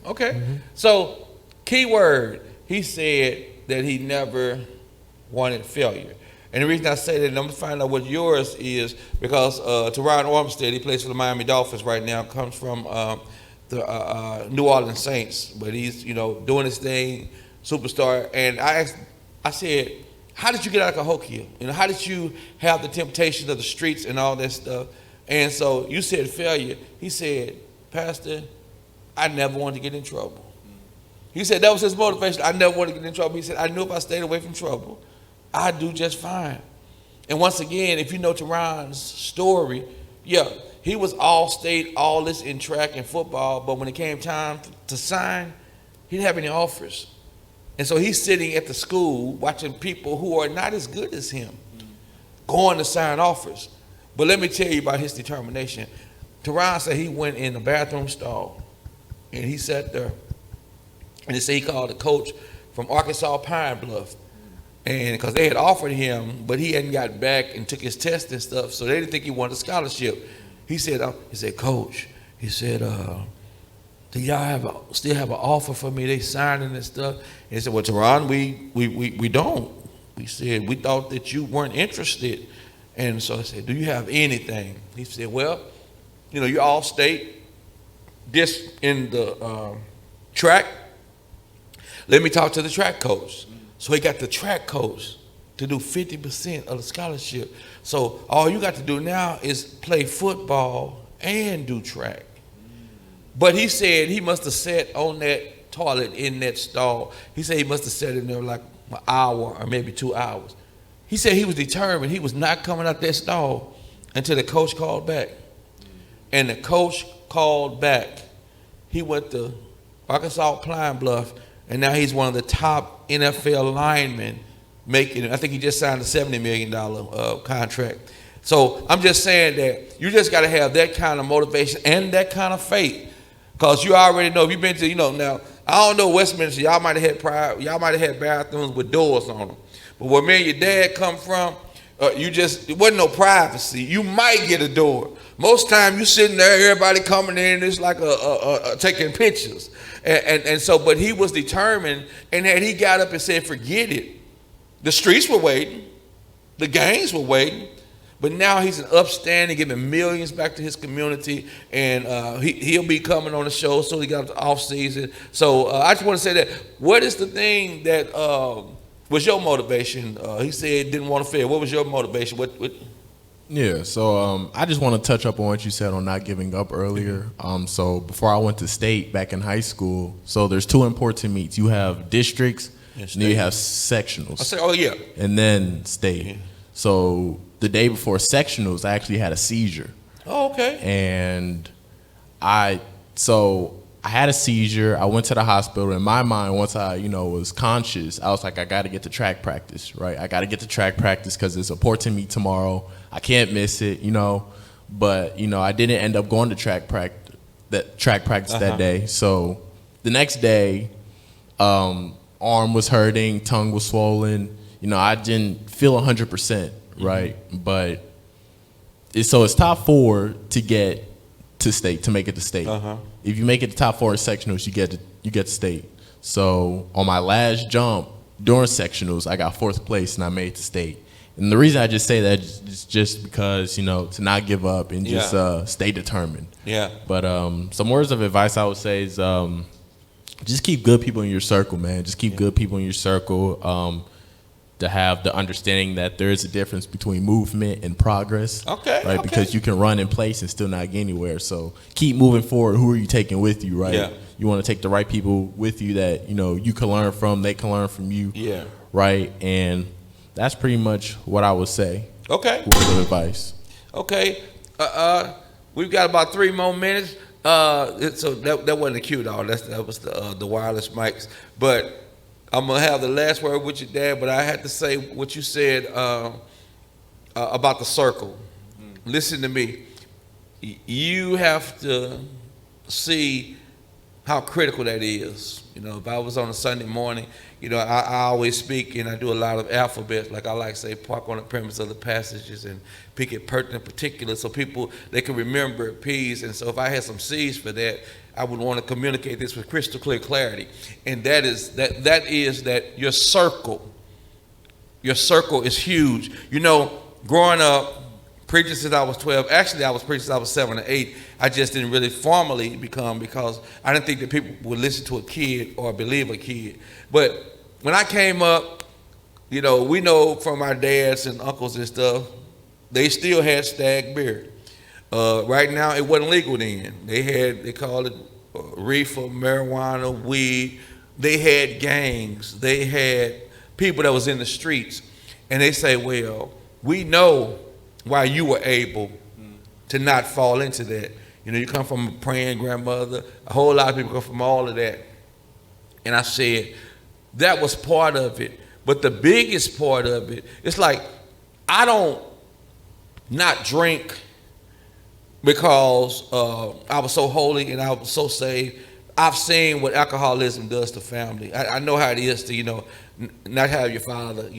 Okay. Mm-hmm. So, key word, he said that he never wanted failure. And the reason I say that, and I'm going to find out what yours is, because Teron Armstead, he plays for the Miami Dolphins right now, comes from the New Orleans Saints, but he's, you know, doing his thing, superstar. And I said, how did you get out of Cahokia? You know, how did you have the temptations of the streets and all that stuff? And so you said failure. He said, Pastor, I never wanted to get in trouble. He said that was his motivation. I never wanted to get in trouble. He said, I knew if I stayed away from trouble, I'd do just fine. And once again, if you know Teron's story, he was all state, all this in track and football, but when it came time to sign, he didn't have any offers. And so he's sitting at the school watching people who are not as good as him going to sign offers. But let me tell you about his determination. Teron said he went in the bathroom stall and he sat there, and they say he called a coach from Arkansas Pine Bluff. and because they had offered him, but he hadn't got back and took his test and stuff, so they didn't think he wanted a scholarship. He said, Coach, he said, do y'all still have an offer for me? They signing and stuff. And he said, well, Teron, we don't. We said, we thought that you weren't interested. And so I said, do you have anything? He said, well, you're all state, this in the track. Let me talk to the track coach. So he got the track coach to do 50% of the scholarship. So all you got to do now is play football and do track. But he said he must have sat on that toilet in that stall. He said he must have sat in there like an hour or maybe 2 hours. He said he was determined. He was not coming out that stall until the coach called back. And the coach called back. He went to Arkansas Pine Bluff, and now he's one of the top NFL linemen making it. I think he just signed a $70 million contract. So I'm just saying that you just got to have that kind of motivation and that kind of faith. Because you already know, if you've been to, now, I don't know Westminster, y'all might have had bathrooms with doors on them. But where me and your dad come from, it wasn't no privacy. You might get a door. Most time you sitting there, everybody coming in, it's like taking pictures. And so, but he was determined, and had he got up and said, forget it, the streets were waiting, the gangs were waiting. But now he's an upstanding, giving millions back to his community, and he'll be coming on the show. So he got the off season. So I just want to say that. What is the thing that was your motivation? He said didn't want to fail. What was your motivation? What? Yeah, so I just want to touch up on what you said on not giving up earlier. So before I went to state back in high school, so there's two important meets. You have districts, and then you have sectionals. I said, oh yeah, and then state. Yeah. So the day before sectionals, I actually had a seizure. Oh, okay. And I had a seizure. I went to the hospital. In my mind, once I, was conscious, I was like, I got to get to track practice, right? I got to get to track practice because it's important meet tomorrow. I can't miss it, But, I didn't end up going to track practice that day. So the next day, arm was hurting, tongue was swollen. I didn't feel 100%, right? Mm-hmm. But it's top 4 to get to state, to make it to state. If you make it to top 4 in sectionals, you get to state. So on my last jump during sectionals, I got 4th place and I made it to state. And the reason I just say that is just because, to not give up and just stay determined. Yeah. But some words of advice I would say is just keep good people in your circle, man. Just keep good people in your circle. To have the understanding that there is a difference between movement and progress. Okay. Right? Okay. Because you can run in place and still not get anywhere. So keep moving forward. Who are you taking with you, right? Yeah. You want to take the right people with you that, you can learn from, they can learn from you. Yeah. Right? And that's pretty much what I would say. Okay. Word of advice. Okay. We've got about 3 more minutes. So that wasn't a cue, dog. That was the wireless mics. But I'm going to have the last word with you, Dad, but I had to say what you said about the circle. Mm-hmm. Listen to me. You have to see how critical that is. If I was on a Sunday morning, I always speak and I do a lot of alphabets. Like I like to say, park on the premise of the passages and pick it pertinent particular so people, they can remember P's. And so if I had some C's for that, I would want to communicate this with crystal clear clarity. And that is that your circle is huge. Growing up, preaching since I was 12. Actually, I was preaching since I was 7 or 8. I just didn't really formally become because I didn't think that people would listen to a kid or believe a kid. But when I came up, we know from our dads and uncles and stuff, they still had stag beer. Right now, it wasn't legal then. They called it reefer, marijuana, weed. They had gangs. They had people that was in the streets. And they say, well, we know why you were able to not fall into that. You come from a praying grandmother. A whole lot of people come from all of that. And I said, that was part of it. But the biggest part of it, it's like, I don't not drink because I was so holy and I was so saved. I've seen what alcoholism does to family. I know how it is to, not have your father,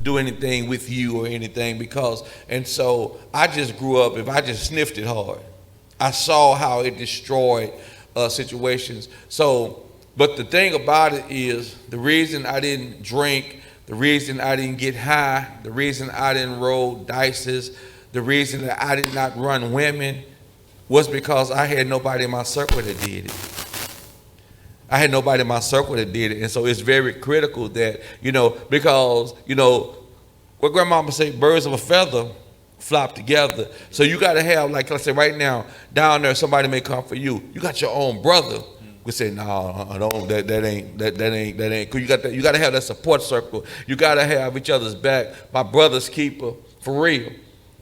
do anything with you or anything and so I just grew up, if I just sniffed it hard, I saw how it destroyed situations. So, but the thing about it is the reason I didn't drink, the reason I didn't get high, the reason I didn't roll dices, the reason that I did not run women was because I had nobody in my circle that did it. I had nobody in my circle that did it. And so it's very critical that, because, what grandmama say, birds of a feather flop together. So you got to have, like let's say right now, down there, somebody may come for you. You got your own brother. We say, no, don't, that ain't cool. You got to have that support circle. You got to have each other's back. My brother's keeper, for real.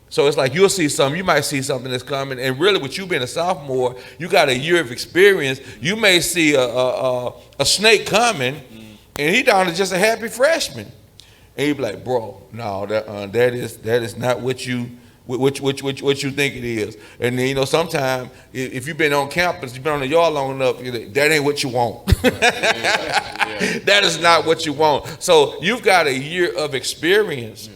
So it's like you'll see something, you might see something that's coming, and really with you being a sophomore, you got a year of experience. You may see a snake coming, and he down to just a happy freshman, and you be like, bro, no, that is not what you think it is. And then sometimes if you've been on campus, you've been on the yard long enough, that ain't what you want. That is not what you want. So you've got a year of experience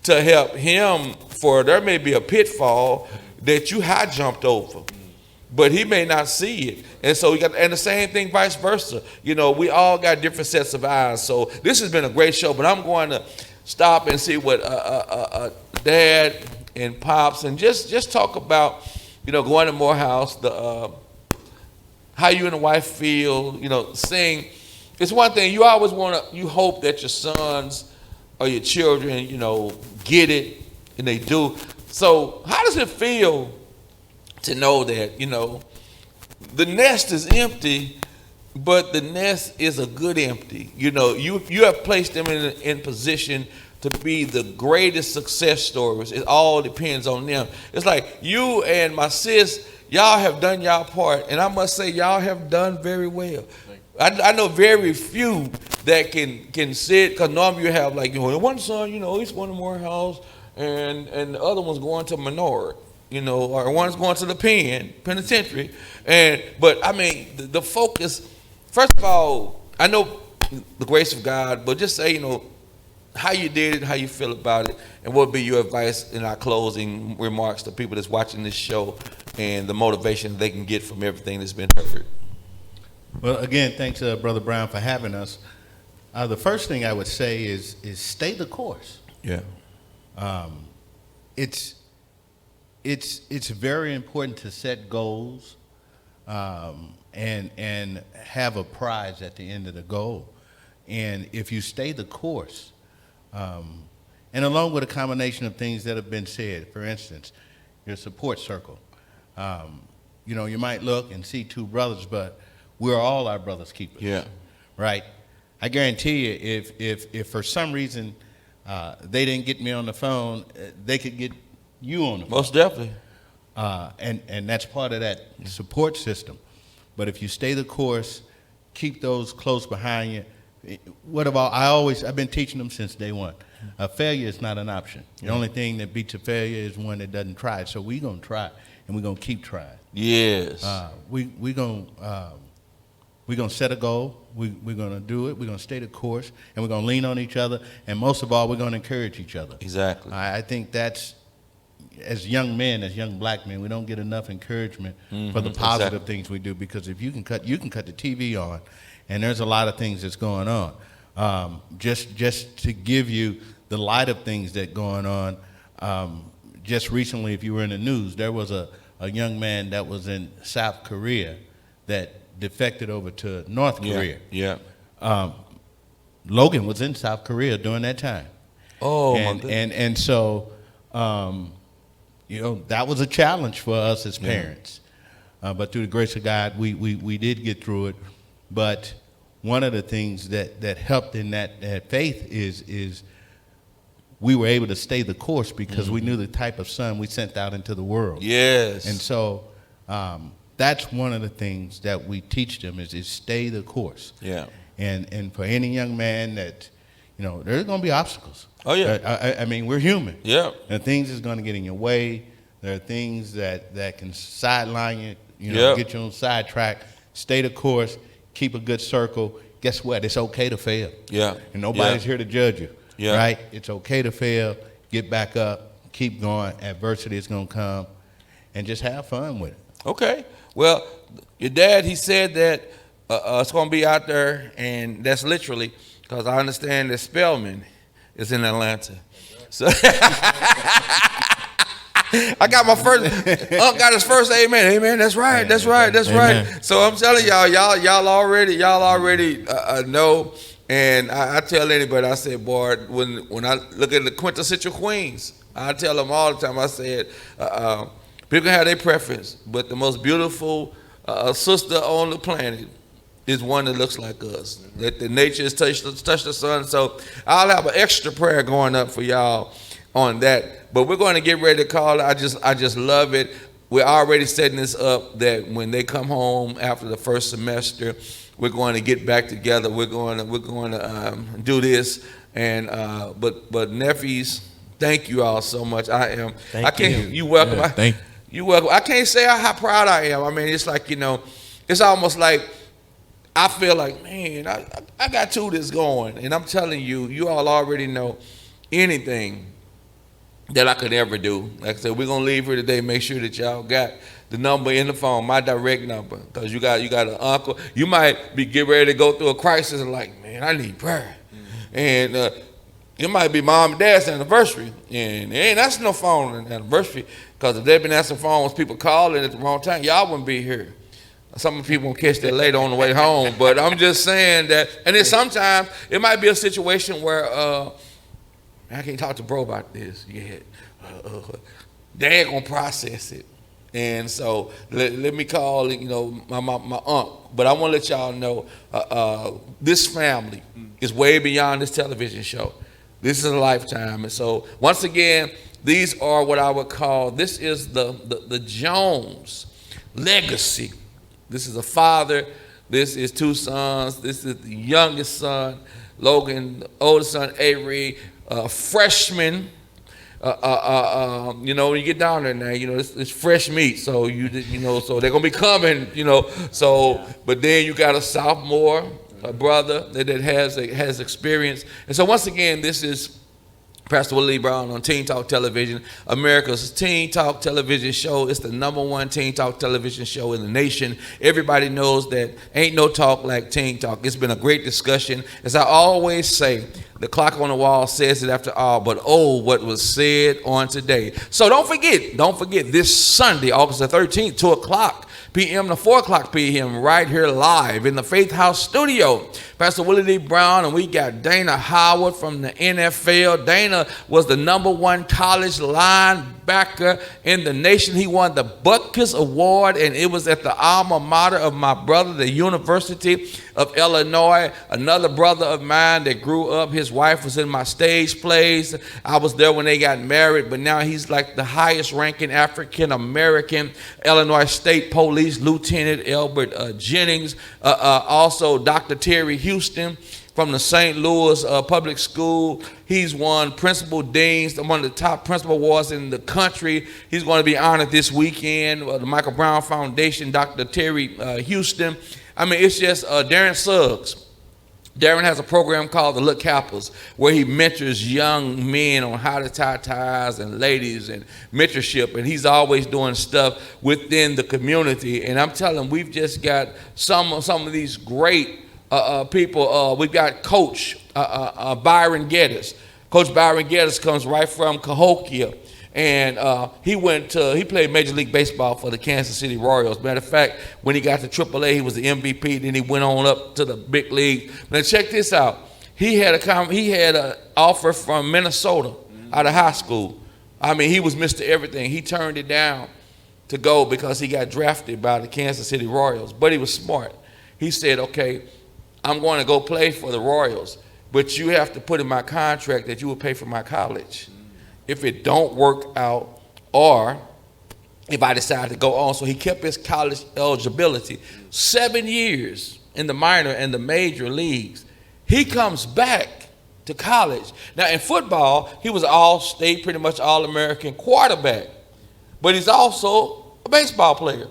to help him. For there may be a pitfall that you high jumped over, but he may not see it. And so and the same thing vice versa. We all got different sets of eyes. So this has been a great show, but I'm going to stop and see what Dad and Pops, and just talk about, going to Morehouse, how you and the wife feel, seeing. It's one thing, you always you hope that your sons or your children, get it. And they do. So how does it feel to know that, the nest is empty, but the nest is a good empty? You have placed them in position to be the greatest success stories. It all depends on them. It's like you and my sis, y'all have done y'all part, and I must say y'all have done very well. I know very few that can sit, because normally you have like, one son, he's going to Morehouse, and the other one's going to Menard, or one's going to the penitentiary. But I mean, the focus, first of all, I know the grace of God, but just say, how you did it, how you feel about it, and what would be your advice in our closing remarks to people that's watching this show and the motivation they can get from everything that's been heard. Well, again, thanks, Brother Brown, for having us. The first thing I would say is stay the course. Yeah. It's very important to set goals and have a prize at the end of the goal. And if you stay the course, and along with a combination of things that have been said, for instance, your support circle. You might look and see two brothers, but we're all our brothers' keepers. Yeah. Right? I guarantee you, if for some reason they didn't get me on the phone, they could get you on the phone. Most definitely. And that's part of that support system. But if you stay the course, keep those close behind you. I've been teaching them since day one. Failure is not an option. The only thing that beats a failure is one that doesn't try. So we're going to try, and we're going to keep trying. Yes. We're going to set a goal. We're going to do it. We're going to stay the course, and we're going to lean on each other. And most of all, we're going to encourage each other. Exactly. I think that's, as young men, as young black men, we don't get enough encouragement for the positive things we do, because if you can cut the TV on, and there's a lot of things that's going on. Just to give you the light of things that going on, just recently, if you were in the news, there was a young man that was in South Korea that defected over to North Korea. Yeah. Logan was in South Korea during that time. Oh, my and, goodness. and so that was a challenge for us as parents. But through the grace of God, we did get through it. But one of the things that helped in that faith is we were able to stay the course because we knew the type of son we sent out into the world. Yes. And so that's one of the things that we teach them is stay the course. Yeah. And for any young man that, there's going to be obstacles. Oh, yeah. I mean, we're human. Yeah. There are things that's going to get in your way. There are things that can sideline you, Yep. get you on sidetrack. stay the course, keep a good circle. Guess what? It's okay to fail. Yeah. And nobody's Yeah. here to judge you. Yeah. Right? It's okay to fail. Get back up. Keep going. Adversity is going to come. And just have fun with it. Okay. Well, your dad, he said that it's going to be out there, and that's literally because I understand that Spelman is in Atlanta. So I got my first, Unc got his first amen. Amen. That's right. That's right. That's Amen. right. So I'm telling y'all already know. And I tell anybody, I said, boy, when I look at the quintessential queens, I tell them all the time, I said, people can have their preference, but the most beautiful sister on the planet is one that looks like us. That the nature has touched the sun. So I'll have an extra prayer going up for y'all on that. But we're going to get ready to call it. I just love it. We're already setting this up that when they come home after the first semester, we're going to get back together. We're going to do this. And but nephews, thank you all so much. Thank you. You welcome. Yeah, thank you. You welcome. I can't say how proud I am. I mean, it's like, it's almost like I feel like, man, I got to this going. And I'm telling you, you all already know anything that I could ever do. Like I said, we're going to leave here today. Make sure that y'all got the number in the phone, my direct number. Because you got an uncle. You might be getting ready to go through a crisis and like, man, I need prayer. Mm-hmm. And it might be mom and dad's anniversary. And there ain't that's no phone on the anniversary. Because if they've been answering phones, people calling at the wrong time, y'all wouldn't be here. Some people will catch that later on the way home. But I'm just saying that. And then sometimes it might be a situation where I can't talk to bro about this yet. Dad gonna process it. And so let me call my aunt. But I want to let y'all know this family is way beyond this television show. This is a lifetime. And so once again, these are what I would call, this is the Jones legacy. This is a father. This is two sons. This is the youngest son, Logan, the oldest son, Avery, freshman. When you get down there now, it's fresh meat. So so they're gonna be coming. So but then you got a sophomore, a brother that has experience. And so once again, this is Pastor Willie Brown on Teen Talk Television, America's Teen Talk Television show. It's the #1 Teen Talk Television show in the nation. Everybody knows that ain't no talk like Teen Talk. It's been a great discussion. As I always say, the clock on the wall says it after all, but oh, what was said on today. So don't forget this Sunday, August the 13th, 2 o'clock p.m. to 4 o'clock p.m. right here live in the Faith House studio. Pastor Willie D. Brown, and we got Dana Howard from the NFL. Dana was the #1 college linebacker in the nation. He won the Butkus Award, and it was at the alma mater of my brother, the University of Illinois. Another brother of mine that grew up, his wife was in my stage plays. I was there when they got married, but now he's like the highest ranking African-American Illinois State Police Lieutenant Albert Jennings. Also Dr. Terry Houston from the St. Louis Public School. He's won Principal Deans, one of the top principal awards in the country. He's going to be honored this weekend. The Michael Brown Foundation, Dr. Terry Houston. I mean, it's just Darren Suggs. Darren has a program called the Look Kappas, where he mentors young men on how to tie ties and ladies and mentorship, and he's always doing stuff within the community. And I'm telling, we've just got some of these great people. We've got Coach Byron Geddes. Coach Byron Geddes comes right from Cahokia. And he played Major League Baseball for the Kansas City Royals. Matter of fact, when he got to AAA, he was the MVP. Then he went on up to the big league. Now check this out. He had an offer from Minnesota out of high school. I mean, he was Mr. Everything. He turned it down to go because he got drafted by the Kansas City Royals. But he was smart. He said, okay, I'm going to go play for the Royals, but you have to put in my contract that you will pay for my college if it don't work out, or if I decide to go on. So he kept his college eligibility. 7 years in the minor and the major leagues. He comes back to college. Now in football, he was all-state, pretty much all-American quarterback, but he's also a baseball player.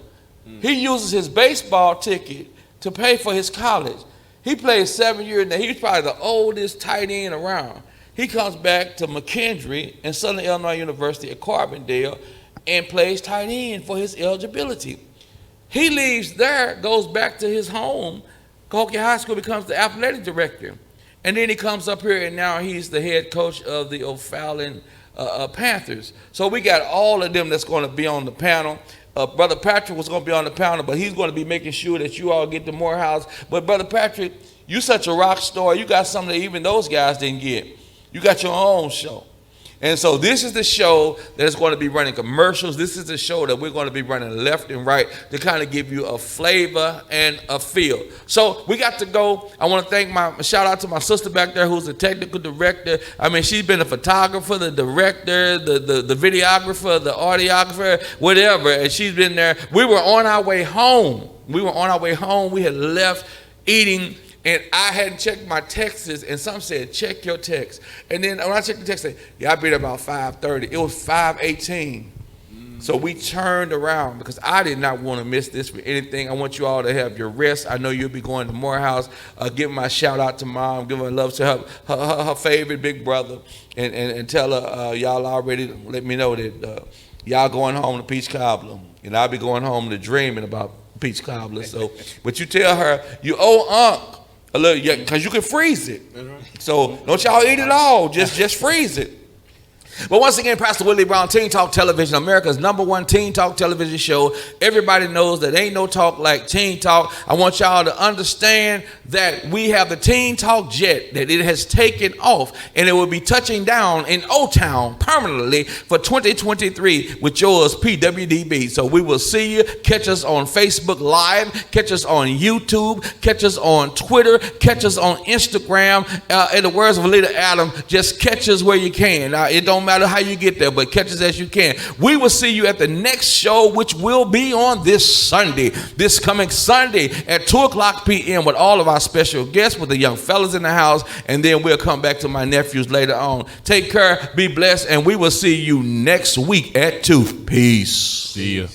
He uses his baseball ticket to pay for his college. He played 7 years. Now, he's probably the oldest tight end around. He comes back to McKendree and Southern Illinois University at Carbondale and plays tight end for his eligibility. He leaves there, goes back to his home. Cahokia High School, becomes the athletic director. And then he comes up here, and now he's the head coach of the O'Fallon Panthers. So we got all of them that's going to be on the panel. Brother Patrick was going to be on the panel, but he's going to be making sure that you all get to Morehouse. But Brother Patrick, you such a rock star. You got something that even those guys didn't get. You got your own show. And so this is the show that is going to be running commercials. This is the show that we're going to be running left and right to kind of give you a flavor and a feel. So we got to go. I want to thank shout out to my sister back there who's the technical director. I mean, she's been a photographer, the director, the videographer, the audiographer, whatever. And she's been there. We were on our way home. We had left eating. And I hadn't checked my texts, and some said, check your text. And then when I checked the text, I said, yeah, I'll be there about 5:30. It was 5:18. So we turned around because I did not want to miss this for anything. I want you all to have your rest. I know you'll be going to Morehouse. Give my shout out to Mom. Give her love to her favorite big brother. And tell her y'all already let me know that y'all going home to Peach Cobbler. And I'll be going home to dreaming about Peach Cobbler. So, but you tell her, you owe Unc a little, yeah, because you can freeze it. So don't y'all eat it all. Just freeze it. But once again, Pastor Willie Brown, Teen Talk Television, America's #1 Teen Talk television show. Everybody knows that ain't no talk like Teen Talk. I want y'all to understand that we have the Teen Talk jet, that it has taken off, and it will be touching down in O-Town permanently for 2023 with yours, PWDB. So we will see you. Catch us on Facebook Live. Catch us on YouTube. Catch us on Twitter. Catch us on Instagram. In the words of Alita Adam, just catch us where you can. It don't matter how you get there, but catch us as you can. We will see you at the next show, which will be on this coming Sunday at 2:00 p.m. with all of our special guests, with the young fellas in the house, and then we'll come back to my nephews later on. Take care, be blessed, and we will see you next week at 2. Peace. See ya.